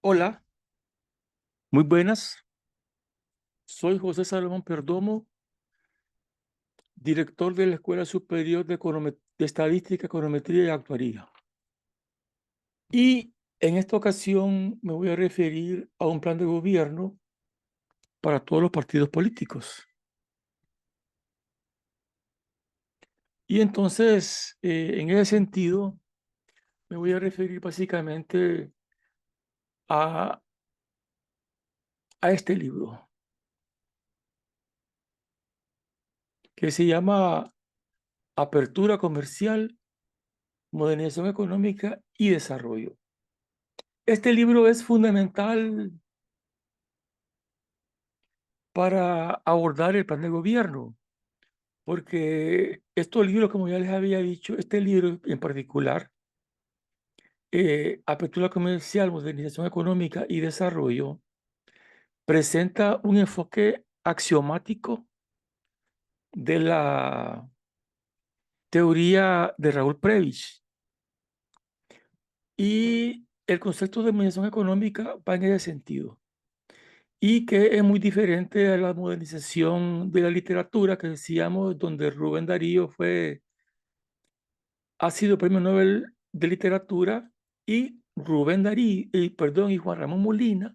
Hola, muy buenas. Soy José Salomón Perdomo, director de la Escuela Superior de Estadística, Econometría y Actuaría. Y en esta ocasión me voy a referir a un plan de gobierno para todos los partidos políticos. Y entonces, en ese sentido, me voy a referir básicamente a, a este libro, que se llama Apertura Comercial, Modernización Económica y Desarrollo. Este libro es fundamental para abordar el plan de gobierno, porque estos libros, como ya les había dicho, este libro en particular, Apertura Comercial, Modernización Económica y Desarrollo, presenta un enfoque axiomático de la teoría de Raúl Prebisch. Y el concepto de modernización económica va en ese sentido. Y que es muy diferente a la modernización de la literatura que decíamos, donde Rubén Darío ha sido premio Nobel de Literatura, y y Juan Ramón Molina,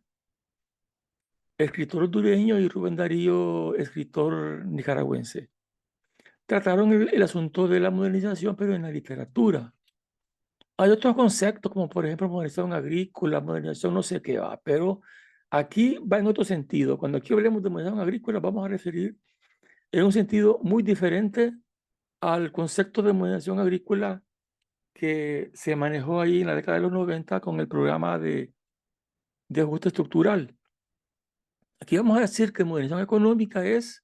escritor hondureño, y Rubén Darío, escritor nicaragüense. Trataron el asunto de la modernización, pero en la literatura. Hay otros conceptos, como por ejemplo modernización agrícola, modernización no sé qué va, pero aquí va en otro sentido. Cuando aquí hablemos de modernización agrícola, vamos a referir en un sentido muy diferente al concepto de modernización agrícola que se manejó ahí en la década de los 90 con el programa de ajuste estructural. Aquí vamos a decir que modernización económica es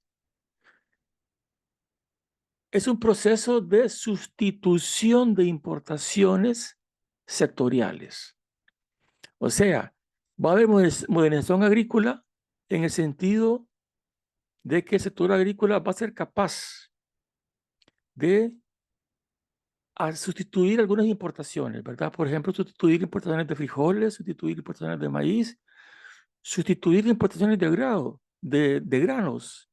un proceso de sustitución de importaciones sectoriales. O sea, va a haber modernización agrícola en el sentido de que el sector agrícola va a ser capaz de sustituir algunas importaciones, ¿verdad? Por ejemplo, sustituir importaciones de frijoles, sustituir importaciones de maíz, sustituir importaciones de granos,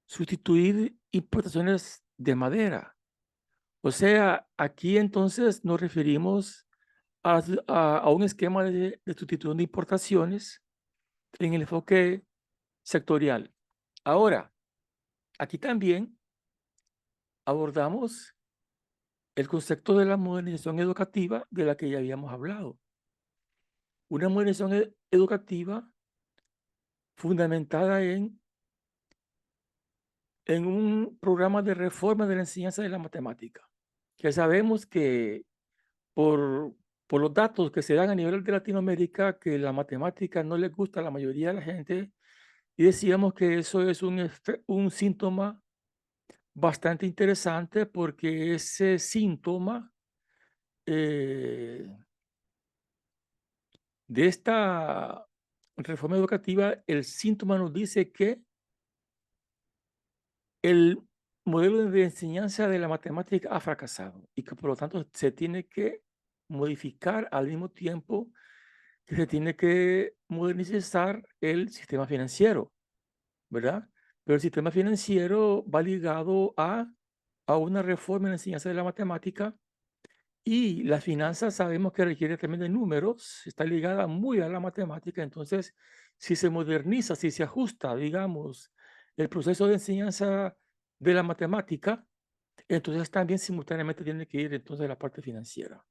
sustituir importaciones de madera. O sea, aquí entonces nos referimos a un esquema de sustitución de importaciones en el enfoque sectorial. Ahora, aquí también abordamos el concepto de la modernización educativa de la que ya habíamos hablado. Una modernización educativa fundamentada en un programa de reforma de la enseñanza de la matemática, que sabemos que por, por los datos que se dan a nivel de Latinoamérica, que la matemática no le gusta a la mayoría de la gente, y decíamos que eso es un síntoma bastante interesante, porque ese síntoma eh, de esta reforma educativa, el síntoma nos dice que el modelo de enseñanza de la matemática ha fracasado y que por lo tanto se tiene que modificar al mismo tiempo que se tiene que modernizar el sistema financiero, ¿verdad? Pero el sistema financiero va ligado a una reforma en la enseñanza de la matemática, y las finanzas sabemos que requiere también de números, está ligada muy a la matemática. Entonces, si se moderniza, si se ajusta, digamos, el proceso de enseñanza de la matemática, entonces también simultáneamente tiene que ir entonces la parte financiera.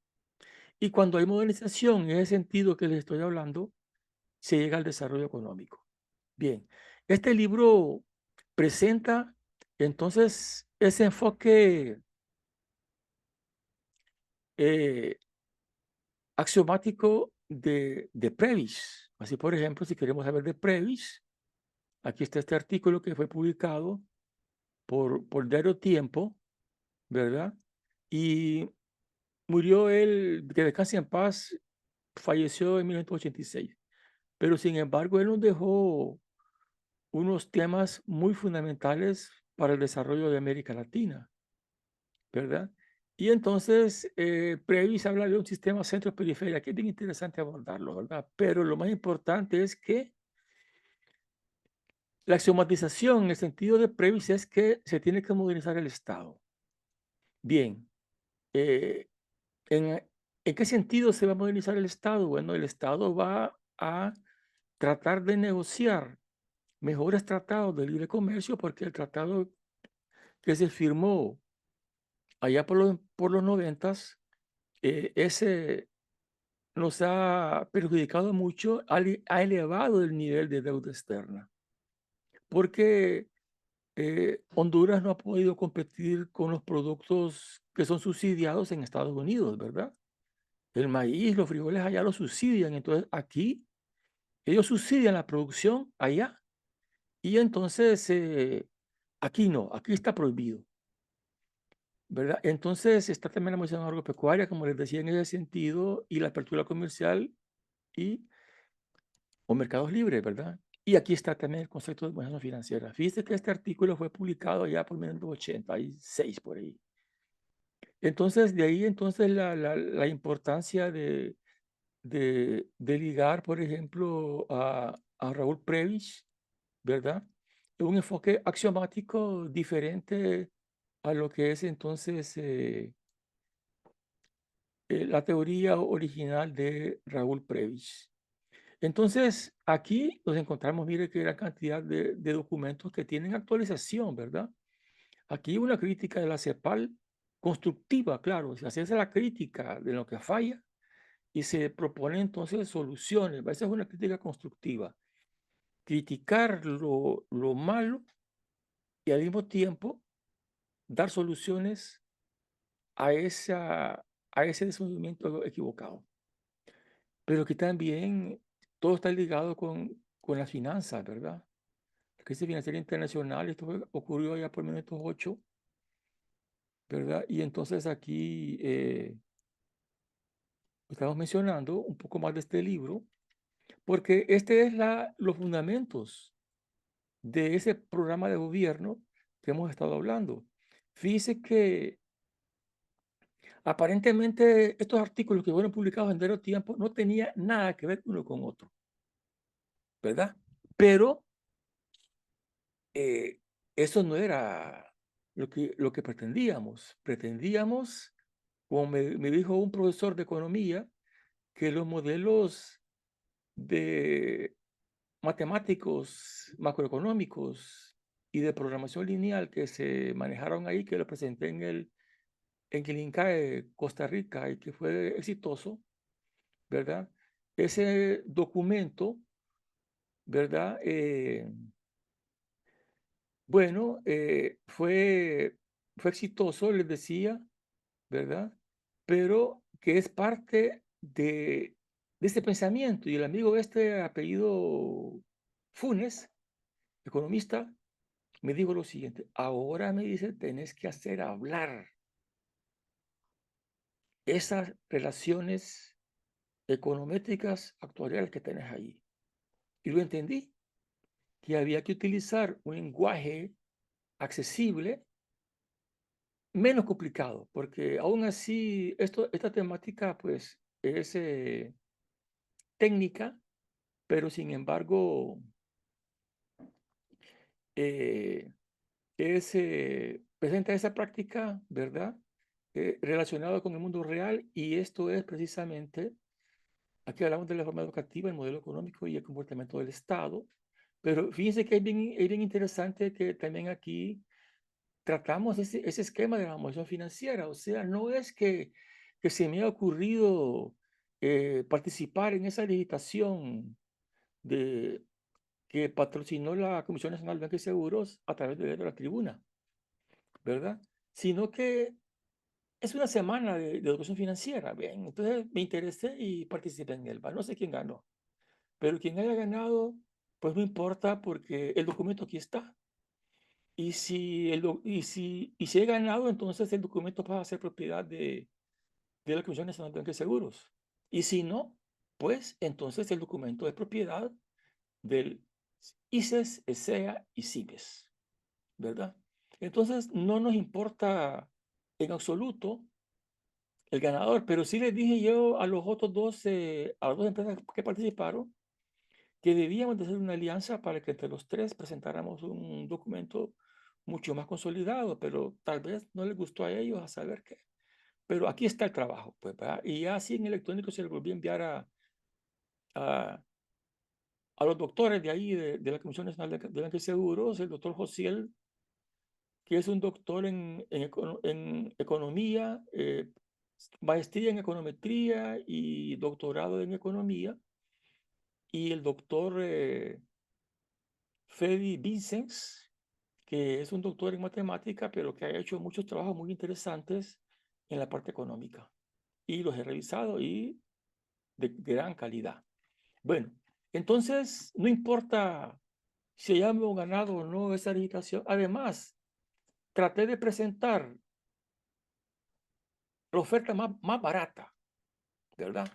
Y cuando hay modernización en ese sentido que les estoy hablando, se llega al desarrollo económico. Bien, este libro presenta entonces ese enfoque eh, axiomático de Previs. Así, por ejemplo, si queremos saber de Previs, aquí está este artículo que fue publicado por Diario Tiempo, ¿verdad? Y murió él, que descanse en paz, falleció en 1986. Pero sin embargo, él nos dejó unos temas muy fundamentales para el desarrollo de América Latina, ¿verdad? Y entonces, Previs habla de un sistema centro-periferia, que es bien interesante abordarlo, ¿verdad? Pero lo más importante es que la axiomatización en el sentido de Previs es que se tiene que modernizar el Estado. Bien, eh, ¿en qué sentido se va a modernizar el Estado? Bueno, el Estado va a tratar de negociar mejores tratados de libre comercio, porque el tratado que se firmó allá por los 90, ese nos ha perjudicado mucho, ha elevado el nivel de deuda externa, porque Honduras no ha podido competir con los productos que son subsidiados en Estados Unidos, ¿verdad? El maíz, los frijoles allá los subsidian, entonces aquí ellos subsidian la producción allá y entonces aquí no, aquí está prohibido, ¿verdad? Entonces está también la Comisión Agropecuaria, como les decía, en ese sentido, y la apertura comercial y o mercados libres, ¿verdad? Y aquí está también el concepto de buenas financiera. Fíjese que este artículo fue publicado ya por 1986, por ahí. Entonces, de ahí entonces la importancia de ligar, por ejemplo, a Raúl Prebisch, ¿verdad? Un enfoque axiomático diferente a lo que es entonces la teoría original de Raúl Prebisch. Entonces, aquí nos encontramos, mire, que la cantidad de documentos que tienen actualización, ¿verdad? Aquí una crítica de la CEPAL constructiva, claro, se hace la crítica de lo que falla y se propone entonces soluciones. Esa es una crítica constructiva. Criticar lo malo y al mismo tiempo dar soluciones a ese desenvolvimiento equivocado. Pero que también todo está ligado con las finanzas, ¿verdad? La crisis financiera internacional, esto ocurrió ya por 1908, ¿verdad? Y entonces aquí estamos mencionando un poco más de este libro, porque este es los fundamentos de ese programa de gobierno que hemos estado hablando. Fíjese que aparentemente estos artículos que fueron publicados en Derecho Tiempo no tenían nada que ver uno con otro, ¿verdad? Pero eh, eso no era lo que pretendíamos. Pretendíamos, como me dijo un profesor de economía, que los modelos de matemáticos macroeconómicos y de programación lineal que se manejaron ahí, que lo presenté en el INCAE Costa Rica y que fue exitoso, ¿verdad? Ese documento, ¿verdad? Bueno, fue exitoso, les decía, ¿verdad? Pero que es parte de este pensamiento. Y el amigo este, apellido Funes, economista, me dijo lo siguiente: ahora me dice, tenés que hacer hablar esas relaciones econométricas actuariales que tenés ahí. Y lo entendí, que había que utilizar un lenguaje accesible, menos complicado, porque aún así esta temática pues es técnica, pero sin embargo eh, presenta esa práctica, ¿verdad? Relacionada con el mundo real, y esto es precisamente, aquí hablamos de la forma educativa, el modelo económico y el comportamiento del Estado, pero fíjense que es bien interesante que también aquí tratamos ese esquema de la moderación financiera. O sea, no es que se me ha ocurrido participar en esa licitación de, que patrocinó la Comisión Nacional de Banca y Seguros a través de la tribuna, ¿verdad? Sino que es una semana de educación financiera. Bien, entonces me interesé y participé en él. No sé quién ganó, pero quien haya ganado, pues no importa, porque el documento aquí está. Y si he ganado, entonces el documento pasa a ser propiedad de la Comisión Nacional de Banca y Seguros. Y si no, pues entonces el documento es propiedad del ICES, ESEA y CIBES, ¿verdad? Entonces no nos importa en absoluto el ganador, pero sí les dije yo a los otros dos, a las dos empresas que participaron, que debíamos de hacer una alianza para que entre los tres presentáramos un documento mucho más consolidado, pero tal vez no les gustó a ellos a saber qué. Pero aquí está el trabajo, pues, ¿verdad? Y ya así en electrónico se lo volví a enviar a, a los doctores de ahí, de la Comisión Nacional de Banca y Seguros, el doctor Josiel, que es un doctor en economía, maestría en econometría y doctorado en economía, y el doctor Freddy Vicens, que es un doctor en matemática, pero que ha hecho muchos trabajos muy interesantes en la parte económica. Y los he revisado y de gran calidad. Bueno, entonces no importa si hayamos ganado o no esa licitación. Además, traté de presentar la oferta más barata, ¿verdad?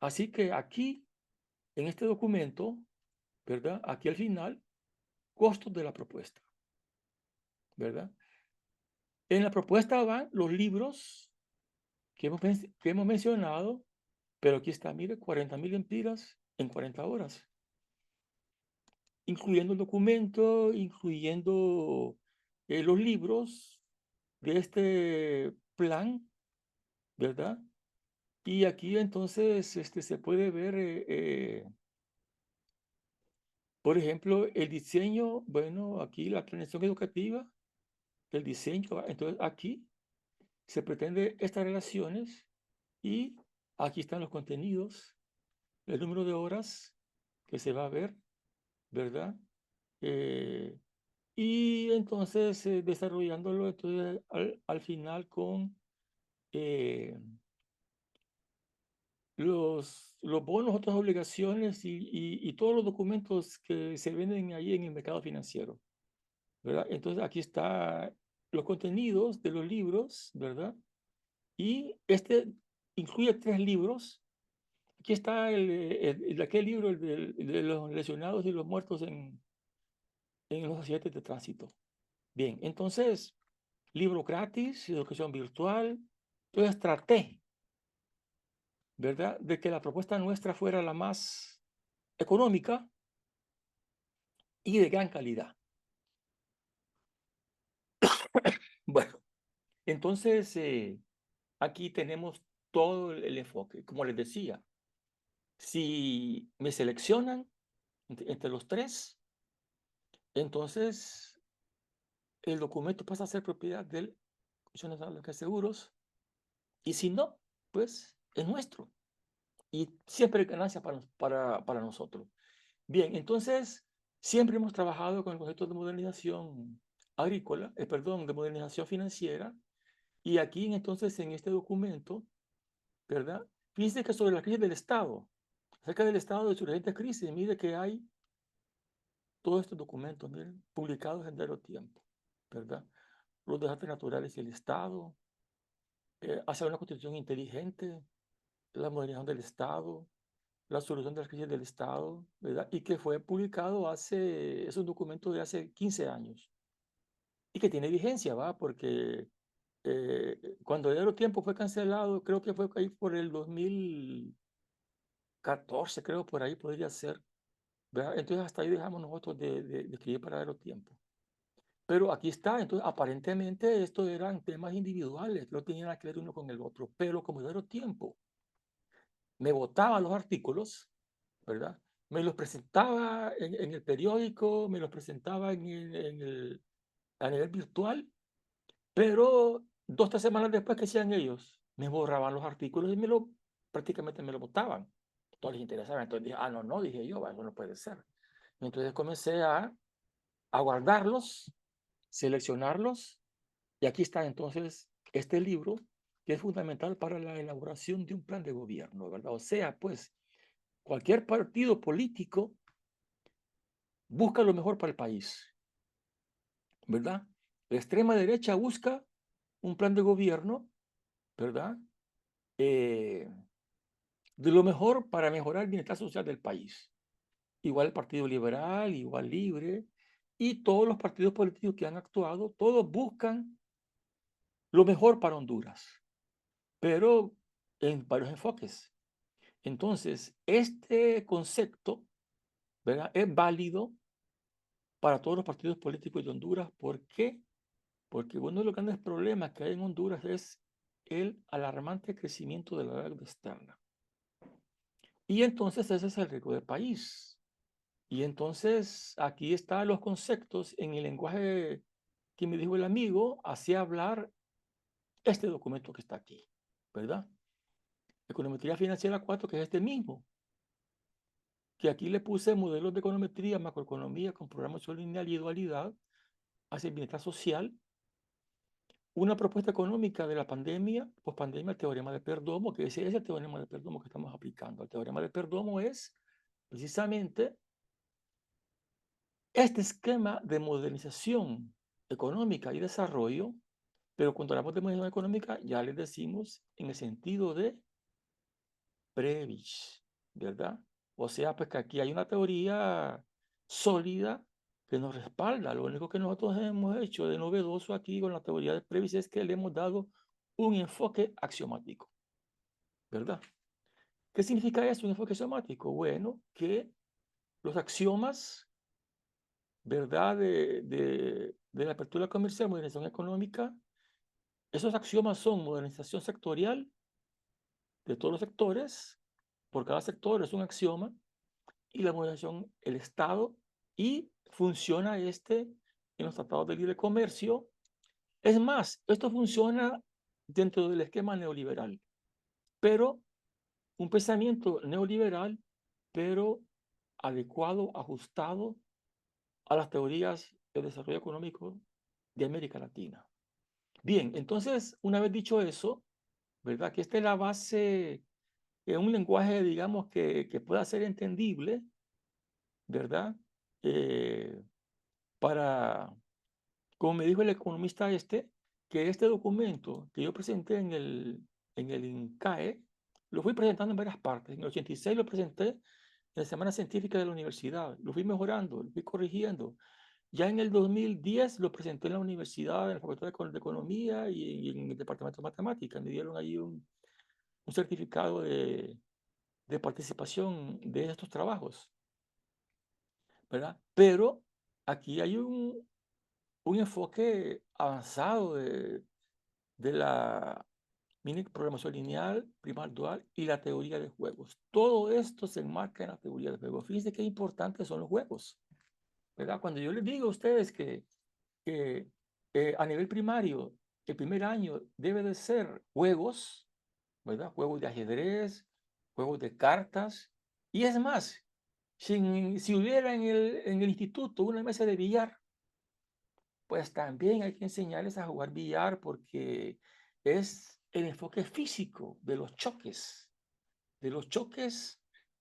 Así que aquí, en este documento, ¿verdad? Aquí al final, costos de la propuesta, ¿verdad? En la propuesta van los libros que hemos mencionado, pero aquí está, mire, 40.000 empiras en 40 horas, incluyendo el documento, incluyendo los libros de este plan, ¿verdad? Y aquí entonces se puede ver, por ejemplo, el diseño, bueno, aquí la planeación educativa, el diseño, entonces aquí se pretende estas relaciones y aquí están los contenidos, el número de horas que se va a ver, ¿verdad? Eh, y entonces desarrollándolo entonces, al final con los bonos, otras obligaciones y todos los documentos que se venden ahí en el mercado financiero, ¿verdad? Entonces aquí está los contenidos de los libros, ¿verdad? Y este incluye 3 libros. Aquí está aquel libro, el de los lesionados y los muertos en los accidentes de tránsito. Bien, entonces, libro gratis, educación virtual. Entonces traté, ¿verdad?, de que la propuesta nuestra fuera la más económica y de gran calidad. Bueno, entonces aquí tenemos todo el enfoque. Como les decía, si me seleccionan entre los tres, entonces el documento pasa a ser propiedad del Comisión Nacional de Seguros, y si no, pues es nuestro. Y siempre hay ganancia para nosotros. Bien, entonces siempre hemos trabajado con el concepto de modernización agrícola, perdón, de modernización financiera, y aquí entonces en este documento, ¿verdad? Fíjense que sobre la crisis del Estado, acerca del Estado de sus recientes crisis, mire que hay todos estos documentos, miren, publicados en Diario Tiempo, ¿verdad? Los desastres naturales y el Estado, hacia una constitución inteligente, la modernización del Estado, la solución de las crisis del Estado, ¿verdad? Y que fue publicado es un documento de hace 15 años y que tiene vigencia, ¿va? Porque cuando el Tiempo fue cancelado, creo que fue ahí por el 2014, creo, por ahí podría ser, ¿verdad? Entonces hasta ahí dejamos nosotros de escribir para Tiempo. Pero aquí está, entonces aparentemente estos eran temas individuales, no tenían nada que ver uno con el otro, pero como Tiempo me votaba los artículos, ¿verdad? Me los presentaba en el periódico, me los presentaba a nivel virtual, pero 2 o 3 semanas después, ¿que hacían ellos? Me borraban los artículos y prácticamente me lo botaban. No les interesaba. Entonces dije, no, no, dije yo, eso no puede ser. Entonces comencé a guardarlos, seleccionarlos, y aquí está entonces este libro, que es fundamental para la elaboración de un plan de gobierno, ¿verdad? O sea, pues, cualquier partido político busca lo mejor para el país, ¿verdad? La extrema derecha busca un plan de gobierno, ¿verdad? De lo mejor para mejorar el bienestar social del país. Igual el Partido Liberal, igual Libre, y todos los partidos políticos que han actuado, todos buscan lo mejor para Honduras. pero en varios enfoques. Entonces, este concepto, ¿verdad?, es válido para todos los partidos políticos de Honduras. ¿Por qué? Porque uno de los grandes problemas que hay en Honduras es el alarmante crecimiento de la deuda externa. Y entonces ese es el riesgo del país. Y entonces aquí están los conceptos en el lenguaje que me dijo el amigo, hacía hablar este documento que está aquí, ¿verdad? Econometría financiera 4, que es este mismo, que aquí le puse modelos de econometría, macroeconomía con programación lineal y dualidad hacia el bienestar social, una propuesta económica de la pandemia, pospandemia, el teorema de Perdomo, que ese es el teorema de Perdomo que estamos aplicando. El teorema de Perdomo es precisamente este esquema de modernización económica y desarrollo, pero cuando hablamos de modernización económica ya les decimos en el sentido de Previch, ¿verdad? O sea, pues que aquí hay una teoría sólida que nos respalda. Lo único que nosotros hemos hecho de novedoso aquí con la teoría de Previch es que le hemos dado un enfoque axiomático, ¿verdad? ¿Qué significa eso, un enfoque axiomático? Bueno, que los axiomas, ¿verdad?, de la apertura comercial, modernización económica, esos axiomas son modernización sectorial de todos los sectores, por cada sector es un axioma, y la modernización, el Estado, y funciona en los tratados de libre comercio. Es más, esto funciona dentro del esquema neoliberal, pero un pensamiento neoliberal, pero adecuado, ajustado a las teorías de desarrollo económico de América Latina. Bien, entonces, una vez dicho eso, ¿verdad? Que esta es la base en un lenguaje, digamos, que pueda ser entendible, ¿verdad? Eh, para, como me dijo el economista que este documento que yo presenté en el INCAE, lo fui presentando en varias partes. En el 86 lo presenté en la Semana Científica de la Universidad, lo fui mejorando, lo fui corrigiendo. Ya en el 2010 lo presenté en la universidad, en la Facultad de Economía y en el Departamento de Matemáticas. Me dieron ahí un certificado de participación de estos trabajos, ¿verdad? Pero aquí hay un enfoque avanzado de la mini programación lineal, primal dual y la teoría de juegos. Todo esto se enmarca en la teoría de juegos. Fíjense qué importantes son los juegos, ¿verdad? Cuando yo les digo a ustedes que a nivel primario, el primer año debe de ser juegos, ¿verdad? Juegos de ajedrez, juegos de cartas. Y es más, si hubiera en el instituto una mesa de billar, pues también hay que enseñarles a jugar billar porque es el enfoque físico de los choques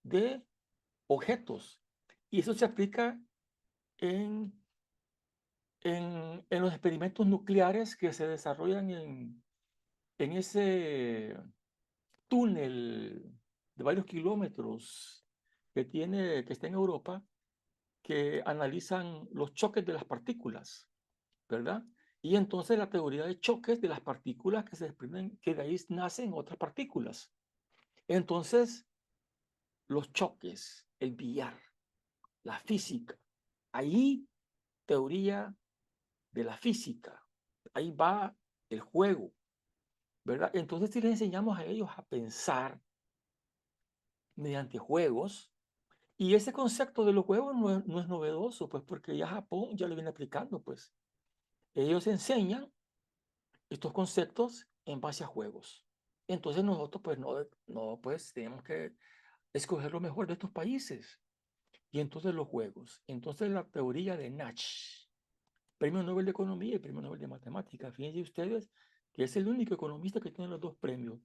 de objetos. Y eso se aplica en, en los experimentos nucleares que se desarrollan en ese túnel de varios kilómetros que está en Europa, que analizan los choques de las partículas, ¿verdad? Y entonces la teoría de choques de las partículas que se desprenden, que de ahí nacen otras partículas. Entonces, los choques, el billar, la física, ahí teoría de la física, ahí va el juego, ¿verdad? Entonces, si les enseñamos a ellos a pensar mediante juegos, y ese concepto de los juegos no es novedoso, pues porque ya Japón ya lo viene aplicando, pues. Ellos enseñan estos conceptos en base a juegos. Entonces nosotros pues pues tenemos que escoger lo mejor de estos países. Y entonces los juegos. Entonces la teoría de Nach, Premio Nobel de Economía y Premio Nobel de Matemáticas. Fíjense ustedes que es el único economista que tiene los dos premios.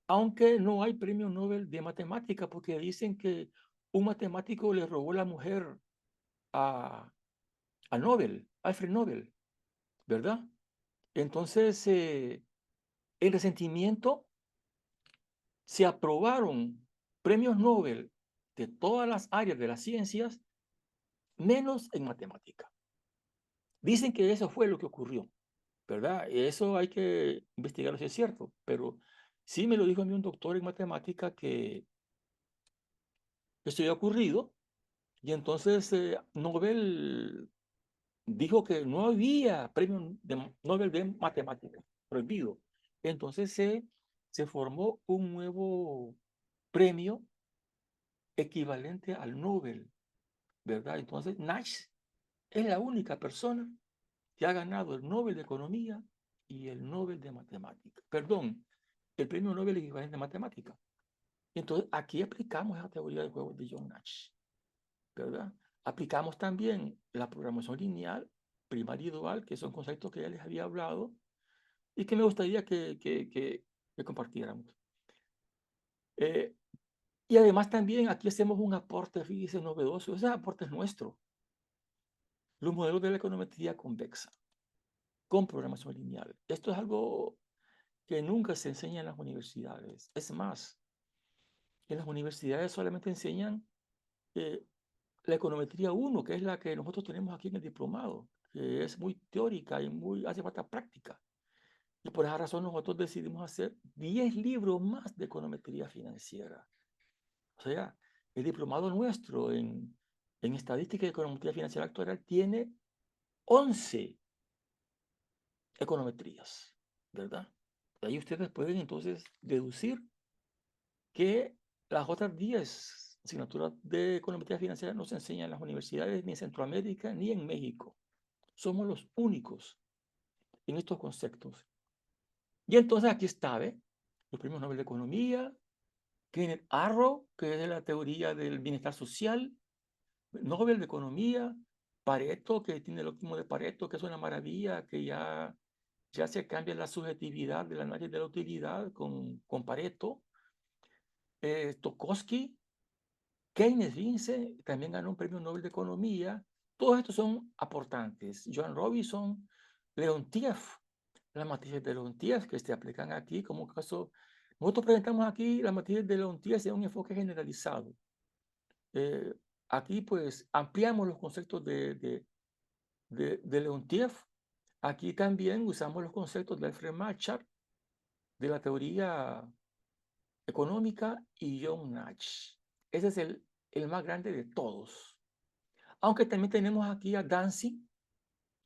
Aunque no hay Premio Nobel de Matemática porque dicen que un matemático le robó la mujer a Nobel, Alfred Nobel, ¿verdad? Entonces, en resentimiento se aprobaron premios Nobel de todas las áreas de las ciencias, menos en matemática. Dicen que eso fue lo que ocurrió, ¿verdad? Eso hay que investigarlo si es cierto, pero Sí, me lo dijo a mí un doctor en matemática que esto había ocurrido y entonces Nobel dijo que no había premio Nobel de matemática, prohibido. Entonces se formó un nuevo premio equivalente al Nobel, ¿verdad? Entonces Nash es la única persona que ha ganado el Nobel de Economía y el Nobel de Matemática. Perdón, el premio Nobel equivalente a Matemática. Entonces, aquí aplicamos esa teoría de juegos de John Nash, ¿verdad? Aplicamos también la programación lineal, primaria y dual, que son conceptos que ya les había hablado y que me gustaría que compartiéramos. Y además también aquí hacemos un aporte, fíjense, novedoso. Ese aporte es nuestro. Los modelos de la econometría convexa con programación lineal. Esto es algo que nunca se enseña en las universidades. Es más, en las universidades solamente enseñan eh, la econometría 1, que es la que nosotros tenemos aquí en el diplomado, que es muy teórica y hace falta práctica. Y por esa razón nosotros decidimos hacer 10 libros más de econometría financiera. O sea, el diplomado nuestro en estadística y econometría financiera actual tiene 11 econometrías, ¿verdad? De ahí ustedes pueden entonces deducir que las otras 10 asignaturas de econometría financiera no se enseñan en las universidades ni en Centroamérica ni en México. Somos los únicos en estos conceptos. Y entonces aquí está, ¿ve? Los premios Nobel de Economía, Kenneth Arrow, que es de la teoría del bienestar social, Nobel de Economía, Pareto, que tiene el óptimo de Pareto, que es una maravilla, que ya se cambia la subjetividad del análisis de la utilidad con Pareto. Tokosky, Keynes, fíjense, también ganó un premio Nobel de Economía. Todos estos son aportantes. Joan Robinson, Leontiev, las matrices de Leontiev que se aplican aquí como caso. Nosotros presentamos aquí las matrices de Leontiev en un enfoque generalizado. Aquí pues ampliamos los conceptos de Leontiev. Aquí también usamos los conceptos de Alfred Machar, de la teoría económica y John Nash. Ese es el más grande de todos. Aunque también tenemos aquí a Dancy,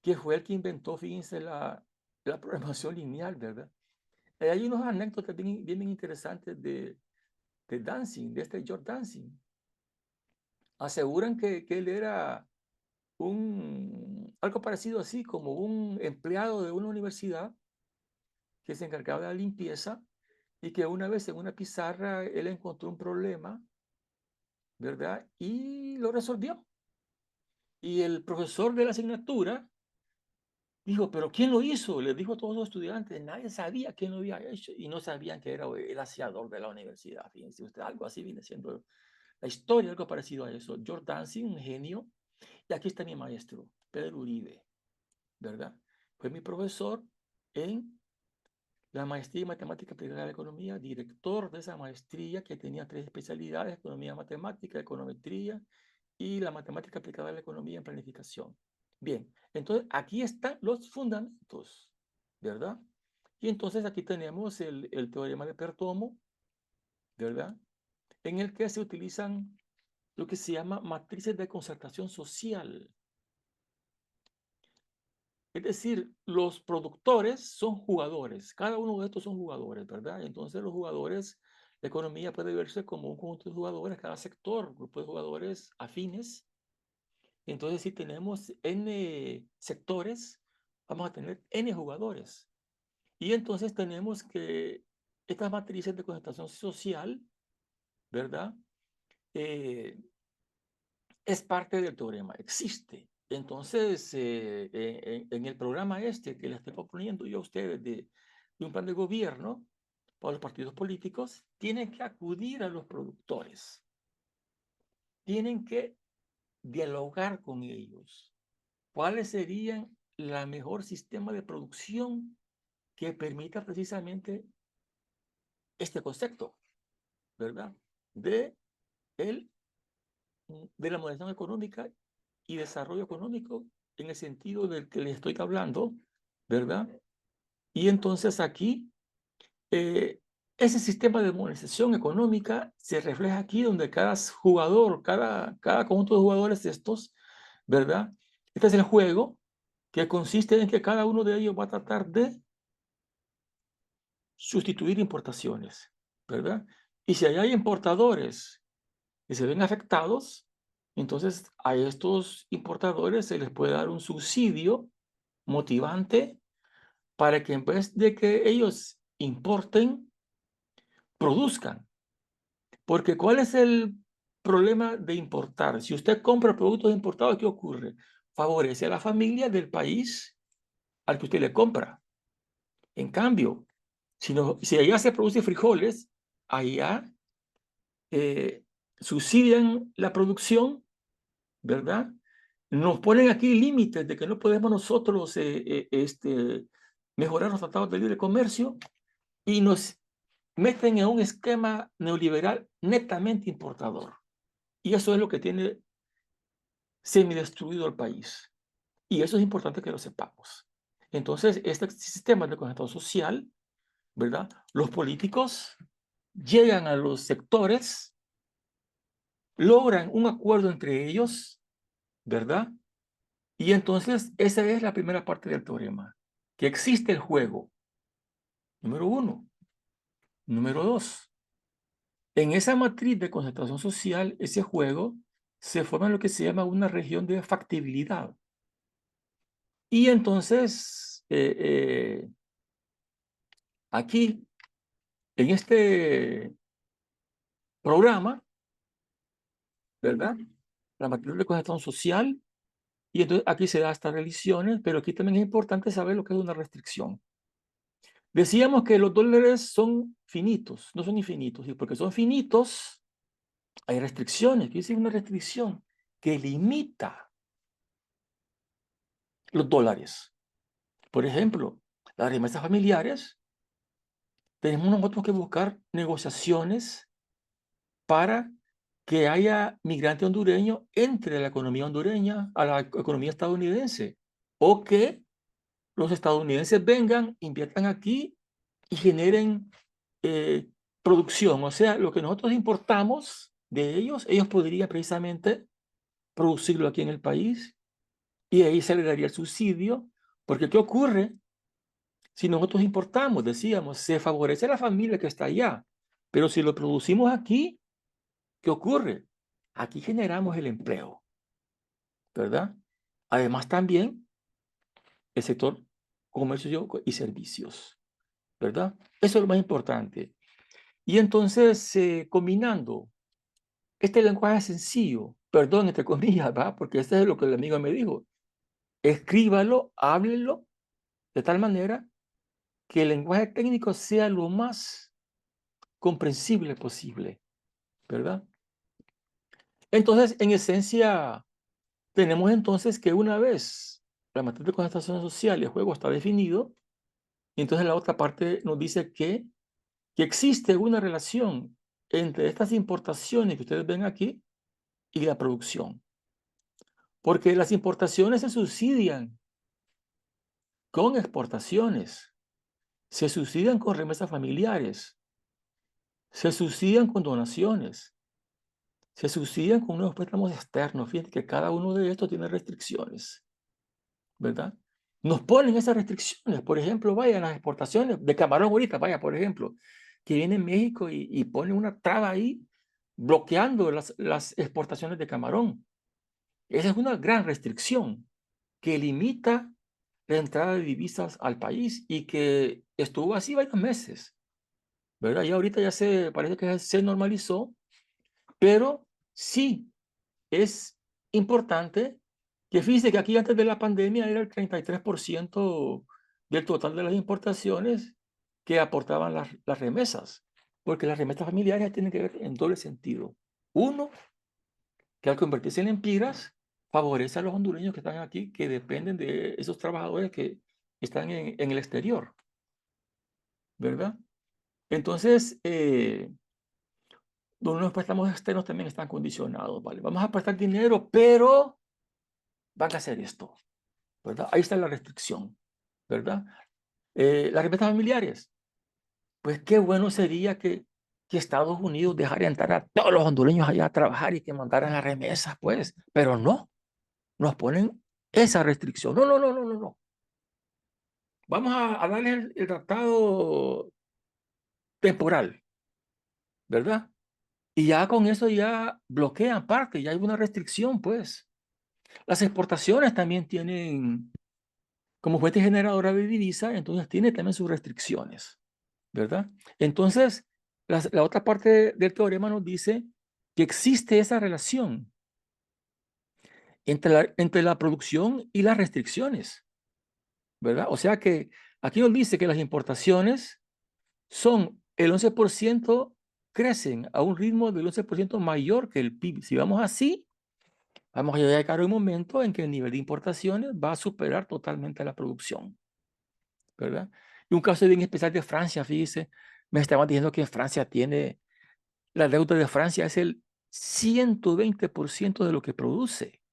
que fue el que inventó, fíjense, la programación lineal, ¿verdad? Hay unos anécdotas bien interesantes de Dancy, de este George Dancy. Aseguran que él era algo parecido así, como un empleado de una universidad que se encargaba de la limpieza y que una vez en una pizarra él encontró un problema, ¿verdad? Y lo resolvió. Y el profesor de la asignatura dijo, ¿pero quién lo hizo? Le dijo a todos los estudiantes, nadie sabía quién lo había hecho y no sabían que era el aseador de la universidad. Fíjense usted, algo así viene siendo la historia, algo parecido a eso. George Dancy, un genio. Y aquí está mi maestro, Pedro Uribe, ¿verdad? Fue mi profesor en la maestría en matemática aplicada a la economía, director de esa maestría que tenía 3 especialidades, economía matemática, econometría y la matemática aplicada a la economía en planificación. Bien, entonces aquí están los fundamentos, ¿verdad? Y entonces aquí tenemos el teorema de Pertomo, ¿verdad? En el que se utilizan lo que se llama matrices de concertación social. Es decir, los productores son jugadores, cada uno de estos son jugadores, ¿verdad? Entonces los jugadores, la economía puede verse como un conjunto de jugadores, cada sector, grupo de jugadores afines. Entonces si tenemos N sectores, vamos a tener N jugadores. Y entonces tenemos que estas matrices de concentración social, ¿verdad? Eh, es parte del teorema, existe. Entonces, en el programa este que les estoy proponiendo yo a ustedes de un plan de gobierno para los partidos políticos, tienen que acudir a los productores, tienen que dialogar con ellos. ¿Cuáles serían la mejor sistema de producción que permita precisamente este concepto, ¿verdad? De, el, de la modernización económica y desarrollo económico en el sentido del que les estoy hablando, ¿verdad? Y entonces aquí, ese sistema de monetización económica se refleja aquí donde cada jugador, cada conjunto de jugadores de estos, ¿verdad? Este es el juego que consiste en que cada uno de ellos va a tratar de sustituir importaciones, ¿verdad? Y si hay importadores que se ven afectados, entonces a estos importadores se les puede dar un subsidio motivante para que en vez de que ellos importen, produzcan. Porque ¿cuál es el problema de importar? Si usted compra productos importados, ¿qué ocurre? Favorece a la familia del país al que usted le compra. En cambio, si allá se produce frijoles, allá subsidian la producción, ¿verdad? Nos ponen aquí límites de que no podemos nosotros mejorar los tratados de libre comercio y nos meten en un esquema neoliberal netamente importador. Y eso es lo que tiene semidestruido el país. Y eso es importante que lo sepamos. Entonces, este sistema de conectado social, ¿verdad? Los políticos llegan a los sectores, logran un acuerdo entre ellos, ¿verdad? Y entonces esa es la primera parte del teorema, que existe el juego, número uno. Número dos, en esa matriz de concentración social, ese juego, se forma lo que se llama una región de factibilidad. Y entonces, aquí, en este programa, ¿verdad? La matriz de concentración social, y entonces aquí se da estas religiones, pero aquí también es importante saber lo que es una restricción. Decíamos que los dólares son finitos, no son infinitos, y porque son finitos, hay restricciones. ¿Qué dice una restricción? Que limita los dólares. Por ejemplo, las remesas familiares, tenemos nosotros que buscar negociaciones para que haya migrante hondureño entre la economía hondureña a la economía estadounidense, o que los estadounidenses vengan, inviertan aquí y generen producción. O sea, lo que nosotros importamos de ellos, ellos podrían precisamente producirlo aquí en el país y ahí se le daría el subsidio, porque ¿qué ocurre? Si nosotros importamos, decíamos, se favorece a la familia que está allá, pero si lo producimos aquí, ¿qué ocurre? Aquí generamos el empleo, ¿verdad? Además también el sector comercio y servicios, ¿verdad? Eso es lo más importante. Y entonces, combinando este lenguaje sencillo, perdón, entre comillas, ¿va? Porque eso es lo que el amigo me dijo, escríbalo, háblelo de tal manera que el lenguaje técnico sea lo más comprensible posible, ¿verdad? Entonces, en esencia, tenemos entonces que una vez la matriz de concentración social y el juego está definido, y entonces la otra parte nos dice que existe una relación entre estas importaciones que ustedes ven aquí y la producción. Porque las importaciones se subsidian con exportaciones, se subsidian con remesas familiares, se subsidian con donaciones, se subsidian con unos préstamos externos. Fíjense que cada uno de estos tiene restricciones, ¿verdad? Nos ponen esas restricciones. Por ejemplo, vaya, las exportaciones de camarón ahorita, vaya, por ejemplo, que viene México y pone una traba ahí bloqueando las exportaciones de camarón. Esa es una gran restricción que limita la entrada de divisas al país y que estuvo así varios meses, ¿verdad? Y ahorita ya parece que se normalizó, pero sí es importante que fíjese que aquí antes de la pandemia era el 33% del total de las importaciones que aportaban las remesas, porque las remesas familiares tienen que ver en doble sentido. Uno, que al convertirse en empiras, favorece a los hondureños que están aquí, que dependen de esos trabajadores que están en el exterior, ¿verdad? Entonces, los préstamos externos también están condicionados, ¿vale? Vamos a prestar dinero, pero van a hacer esto, ¿verdad? Ahí está la restricción, ¿verdad? Las remesas familiares. Pues qué bueno sería que Estados Unidos dejara entrar a todos los hondureños allá a trabajar y que mandaran a remesas, pues. Pero no, nos ponen esa restricción. No, no, no, no, no, no. Vamos a darle el tratado temporal, ¿verdad? Y ya con eso ya bloquean parte, ya hay una restricción, pues. Las exportaciones también tienen, como fuente generadora de divisa, entonces tiene también sus restricciones, ¿verdad? Entonces, la otra parte del teorema nos dice que existe esa relación entre la producción y las restricciones, ¿verdad? O sea que aquí nos dice que las importaciones son el 11%, crecen a un ritmo del 11% mayor que el PIB. Si vamos así, vamos a llegar a un momento en que el nivel de importaciones va a superar totalmente la producción, ¿verdad? Y un caso bien especial de Francia, fíjese, me estaban diciendo que Francia tiene, la deuda de Francia es el 120% de lo que produce.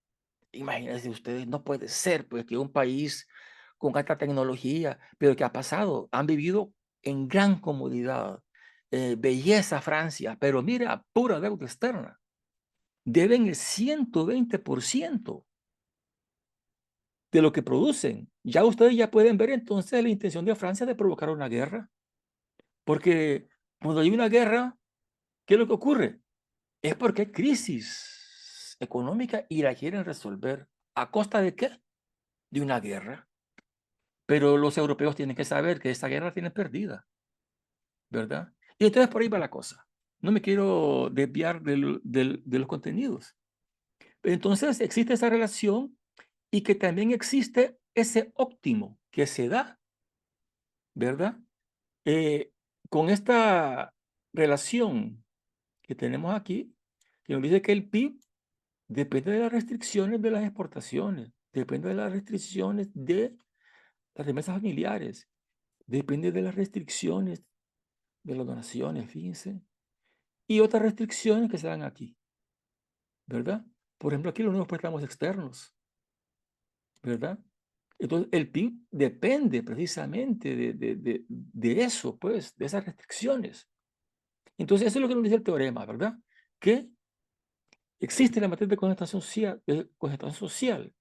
Imagínense ustedes, no puede ser, pues, que un país con alta tecnología, pero ¿qué ha pasado? Han vivido en gran comodidad, belleza Francia, pero mira, pura deuda externa. Deben el 120% de lo que producen. Ya ustedes ya pueden ver entonces la intención de Francia de provocar una guerra, porque cuando hay una guerra, ¿qué es lo que ocurre? Es porque hay crisis económica y la quieren resolver. ¿A costa de qué? De una guerra. Pero los europeos tienen que saber que esta guerra la tienen perdida, ¿verdad? Y entonces por ahí va la cosa. No me quiero desviar de los contenidos. Entonces existe esa relación y que también existe ese óptimo que se da, ¿verdad? Eh, con esta relación que tenemos aquí, que nos dice que el PIB depende de las restricciones de las exportaciones, depende de las restricciones de las remesas familiares, depende de las restricciones de las donaciones, fíjense, y otras restricciones que se dan aquí, ¿verdad? Por ejemplo, aquí los nuevos préstamos externos, ¿verdad? Entonces, el PIB depende precisamente de eso, pues, de esas restricciones. Entonces, eso es lo que nos dice el teorema, ¿verdad? Que existe la matriz de congestación social.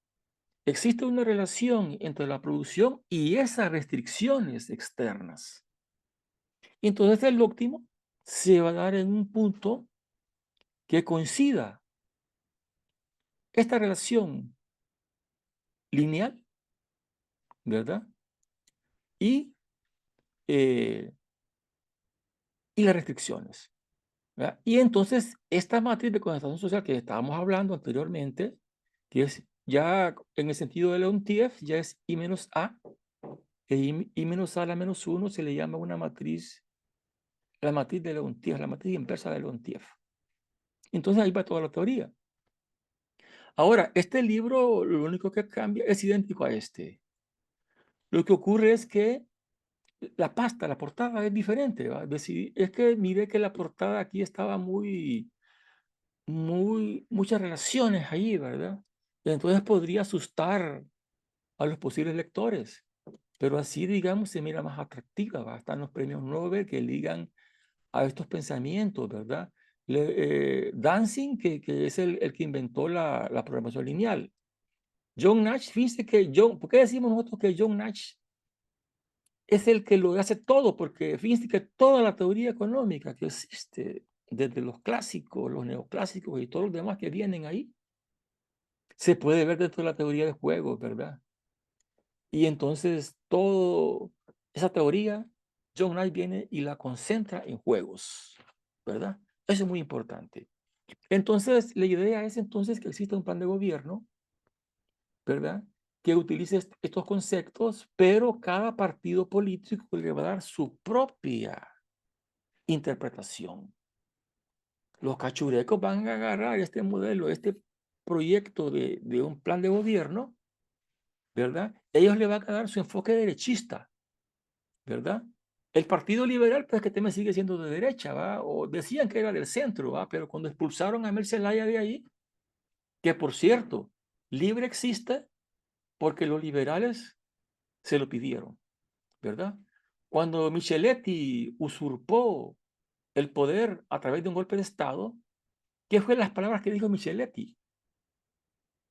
Existe una relación entre la producción y esas restricciones externas. Entonces, el óptimo se va a dar en un punto que coincida esta relación lineal, ¿verdad? Y, eh, y las restricciones, ¿verdad? Y entonces, esta matriz de condensación social que estábamos hablando anteriormente, que es ya en el sentido de Leontief, ya es I menos A, que I menos A a la menos 1 se le llama una matriz, la matriz de Leontief, la matriz inversa de Leontief. Entonces, ahí va toda la teoría. Ahora, este libro, lo único que cambia es idéntico a este. Lo que ocurre es que la pasta, la portada es diferente, ¿va? Es que mire que la portada aquí estaba muchas relaciones ahí, ¿verdad? Y entonces podría asustar a los posibles lectores, pero así, digamos, se mira más atractiva, ¿va? Están los premios Nobel que ligan a estos pensamientos, ¿verdad? Danzig, que es el que inventó la programación lineal. John Nash, fíjense que ¿por qué decimos nosotros que John Nash es el que lo hace todo? Porque fíjense que toda la teoría económica que existe, desde los clásicos, los neoclásicos y todos los demás que vienen ahí, se puede ver dentro de la teoría de juegos, ¿verdad? Y entonces toda esa teoría, John Knight viene y la concentra en juegos, ¿verdad? Eso es muy importante. Entonces, la idea es entonces que exista un plan de gobierno, ¿verdad? Que utilice estos conceptos, pero cada partido político le va a dar su propia interpretación. Los cachurecos van a agarrar este modelo, este proyecto de un plan de gobierno, ¿verdad? Ellos le van a dar su enfoque derechista, ¿verdad? El Partido Liberal, pues que también sigue siendo de derecha, ¿va? O decían que era del centro, ¿va? Pero cuando expulsaron a Mel Zelaya de ahí, que por cierto, libre existe porque los liberales se lo pidieron, ¿verdad? Cuando Micheletti usurpó el poder a través de un golpe de Estado, ¿qué fue las palabras que dijo Micheletti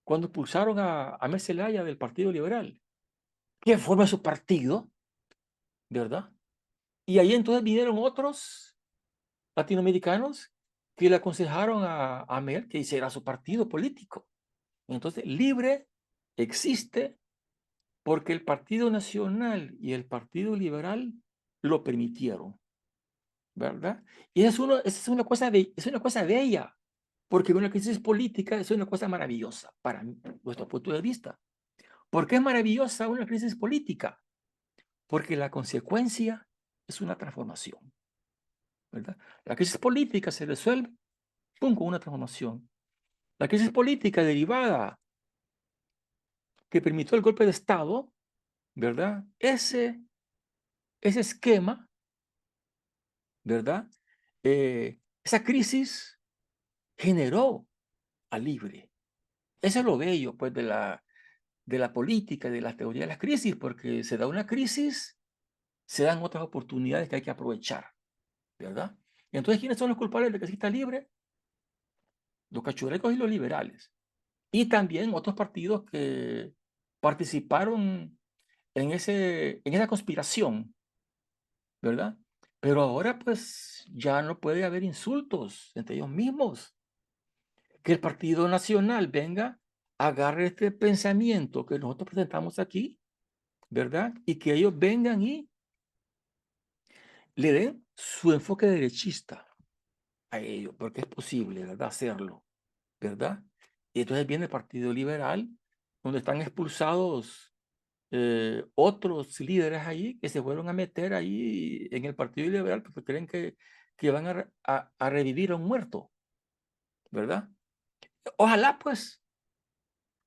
cuando expulsaron a Mel Zelaya del Partido Liberal? Que forma su partido, ¿verdad? Y ahí entonces vinieron otros latinoamericanos que le aconsejaron a Mel que hiciera su partido político. Entonces, libre existe porque el Partido Nacional y el Partido Liberal lo permitieron, ¿verdad? Y es una cosa bella, porque una crisis política es una cosa maravillosa para nuestro punto de vista. ¿Por qué es maravillosa una crisis política? Porque la consecuencia es una transformación, ¿verdad? La crisis política se resuelve, ¡pum!, con una transformación. La crisis política derivada que permitió el golpe de Estado, ¿verdad? Ese esquema, ¿verdad? Esa crisis generó a Libre. Eso es lo bello, pues, de la política, de la teoría de las crisis, porque se da una crisis, se dan otras oportunidades que hay que aprovechar, ¿verdad? Entonces, ¿quiénes son los culpables de que exista Libre? Los cachurecos y los liberales. Y también otros partidos que participaron en esa conspiración, ¿verdad? Pero ahora, pues, ya no puede haber insultos entre ellos mismos. Que el Partido Nacional venga, agarre este pensamiento que nosotros presentamos aquí, ¿verdad? Y que ellos vengan y le den su enfoque derechista a ello, porque es posible, ¿verdad? Hacerlo, ¿verdad? Y entonces viene el Partido Liberal, donde están expulsados otros líderes ahí que se fueron a meter ahí en el Partido Liberal porque creen que van a revivir a un muerto, ¿verdad? Ojalá, pues,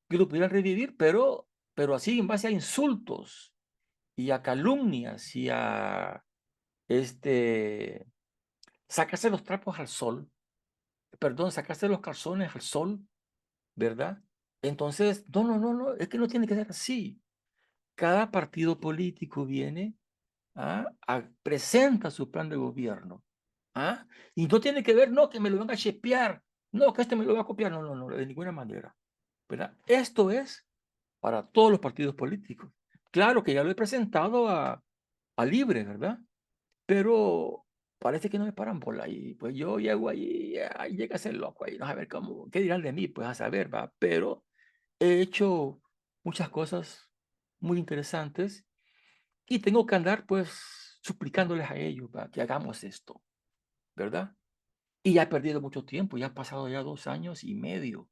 que lo pudieran revivir, pero así en base a insultos y a calumnias y a sacarse los trapos al sol, perdón, sacarse los calzones al sol, ¿verdad? Entonces, no, no, no, no, es que no tiene que ser así. Cada partido político viene, presenta su plan de gobierno, y no tiene que ver, no, que me lo van a chepear, no, que este me lo va a copiar, no, no, no, de ninguna manera, ¿verdad? Esto es para todos los partidos políticos. Claro que ya lo he presentado a Libre, ¿verdad? Pero parece que no me paran bola y pues yo llego ahí, ahí llega a ser loco ahí, no a ver cómo, qué dirán de mí, pues a saber, va. Pero he hecho muchas cosas muy interesantes y tengo que andar pues suplicándoles a ellos, va, que hagamos esto, ¿verdad? Y ya he perdido mucho tiempo, ya han pasado ya 2 años y medio.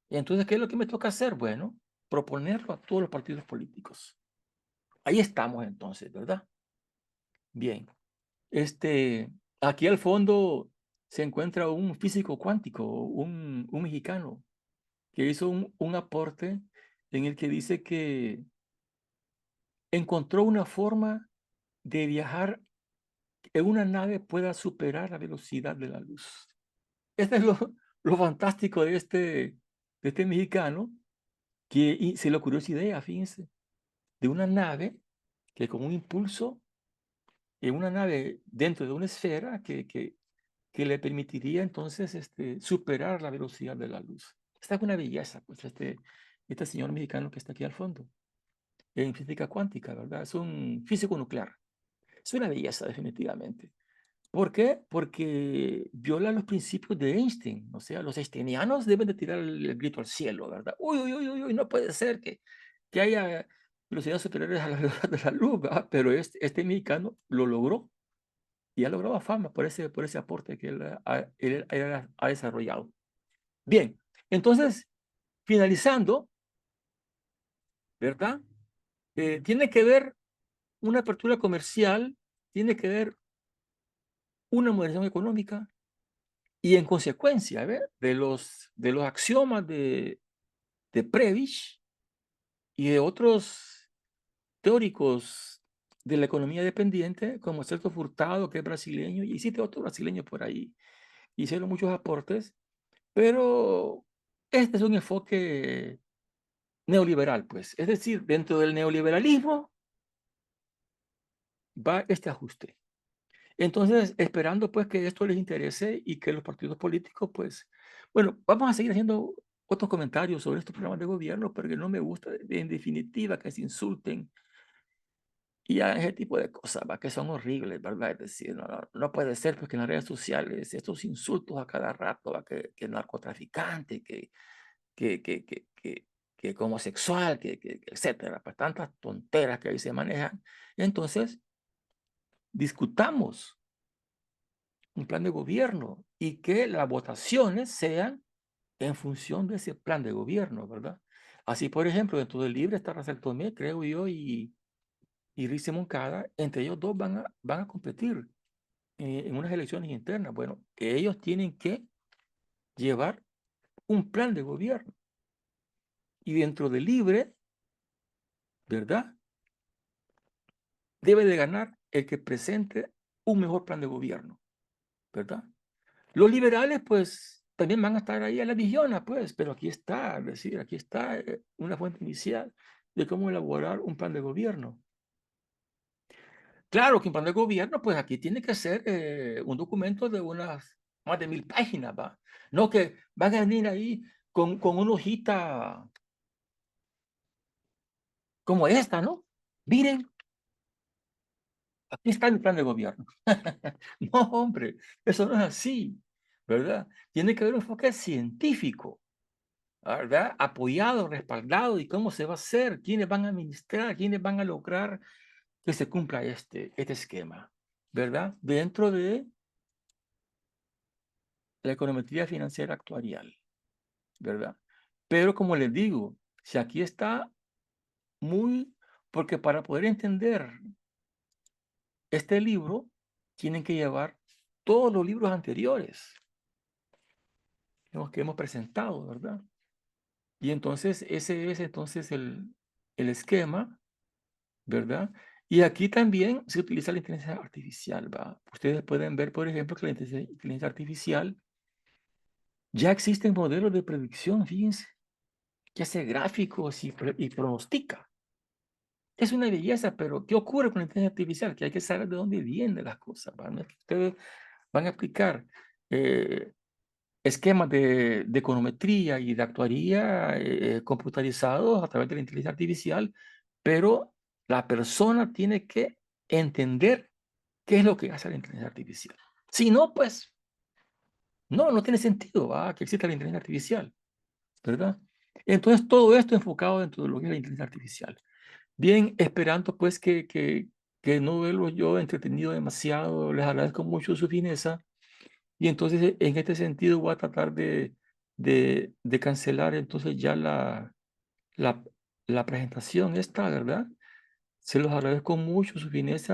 Y entonces, ¿qué es lo que me toca hacer? Bueno, proponerlo a todos los partidos políticos. Ahí estamos entonces, ¿verdad? Bien. Aquí al fondo se encuentra un físico cuántico, un mexicano, que hizo un aporte en el que dice que encontró una forma de viajar en una nave pueda superar la velocidad de la luz. Este es lo fantástico de este mexicano, que se le ocurrió esa idea, fíjense, de una nave que con un impulso, en una nave dentro de una esfera que le permitiría entonces superar la velocidad de la luz. Esta es una belleza, pues, este señor mexicano que está aquí al fondo, en física cuántica, ¿verdad? Es un físico nuclear. Es una belleza, definitivamente. ¿Por qué? Porque viola los principios de Einstein. O sea, los einsteinianos deben de tirar el grito al cielo, ¿verdad? Uy, uy, uy, uy, uy, no puede ser que haya velocidades superiores a la velocidad de la luz, ¿verdad? Pero este mexicano lo logró y ha logrado fama por ese aporte que él ha desarrollado. Bien, entonces, finalizando, ¿verdad? Tiene que ver una apertura comercial, tiene que ver una modernización económica y en consecuencia, ¿ver? De los axiomas de Prebisch y de otros teóricos de la economía dependiente, como Celso Furtado, que es brasileño, y existe otro brasileño por ahí. Hicieron muchos aportes, pero este es un enfoque neoliberal, pues. Es decir, dentro del neoliberalismo va este ajuste. Entonces, esperando pues que esto les interese y que los partidos políticos, pues, bueno, vamos a seguir haciendo otros comentarios sobre estos programas de gobierno, porque no me gusta, en definitiva, que se insulten y a ese tipo de cosas, ¿va? Que son horribles, ¿verdad? Es decir, no puede ser porque en las redes sociales estos insultos a cada rato, ¿va? Que narcotraficante, que homosexual, etcétera, pues tantas tonteras que ahí se manejan. Entonces, discutamos un plan de gobierno y que las votaciones sean en función de ese plan de gobierno, ¿verdad? Así, por ejemplo, dentro del LIBRE está Racel Tomé, creo yo, y Rice Moncada. Entre ellos dos van a competir en unas elecciones internas. Bueno, ellos tienen que llevar un plan de gobierno. Y dentro del LIBRE, ¿verdad? Debe de ganar el que presente un mejor plan de gobierno, ¿verdad? Los liberales, pues, también van a estar ahí a la vigíona, pues, pero aquí está, es decir, aquí está una fuente inicial de cómo elaborar un plan de gobierno. Claro que un plan de gobierno, pues aquí tiene que ser un documento de unas más de 1000 páginas, ¿va? No que van a venir ahí con una hojita como esta, ¿no? Miren, aquí está mi plan de gobierno. No, hombre, eso no es así, ¿verdad? Tiene que haber un enfoque científico, ¿verdad? Apoyado, respaldado, y cómo se va a hacer, quiénes van a administrar, quiénes van a lograr que se cumpla este esquema, ¿verdad? Dentro de la econometría financiera actuarial, ¿verdad? Pero como les digo, si aquí está muy, porque para poder entender este libro, tienen que llevar todos los libros anteriores que hemos presentado, ¿verdad? Y entonces ese es entonces el esquema, ¿verdad? Y aquí también se utiliza la inteligencia artificial, ¿va? Ustedes pueden ver, por ejemplo, que la inteligencia artificial ya existen modelos de predicción, fíjense, que hace gráficos y pronostica. Es una belleza, pero ¿qué ocurre con la inteligencia artificial? Que hay que saber de dónde vienen las cosas, ¿va? No es que ustedes van a explicar esquemas de econometría y de actuaría computarizados a través de la inteligencia artificial, pero la persona tiene que entender qué es lo que hace la inteligencia artificial. Si no, pues no tiene sentido que exista la inteligencia artificial, ¿verdad? Entonces, todo esto enfocado dentro de lo que es la inteligencia artificial. Bien, esperando pues que no verlo yo entretenido demasiado, les agradezco mucho su fineza. Y entonces, en este sentido, voy a tratar de cancelar entonces ya la presentación esta, ¿verdad? Se los agradezco mucho su fineza.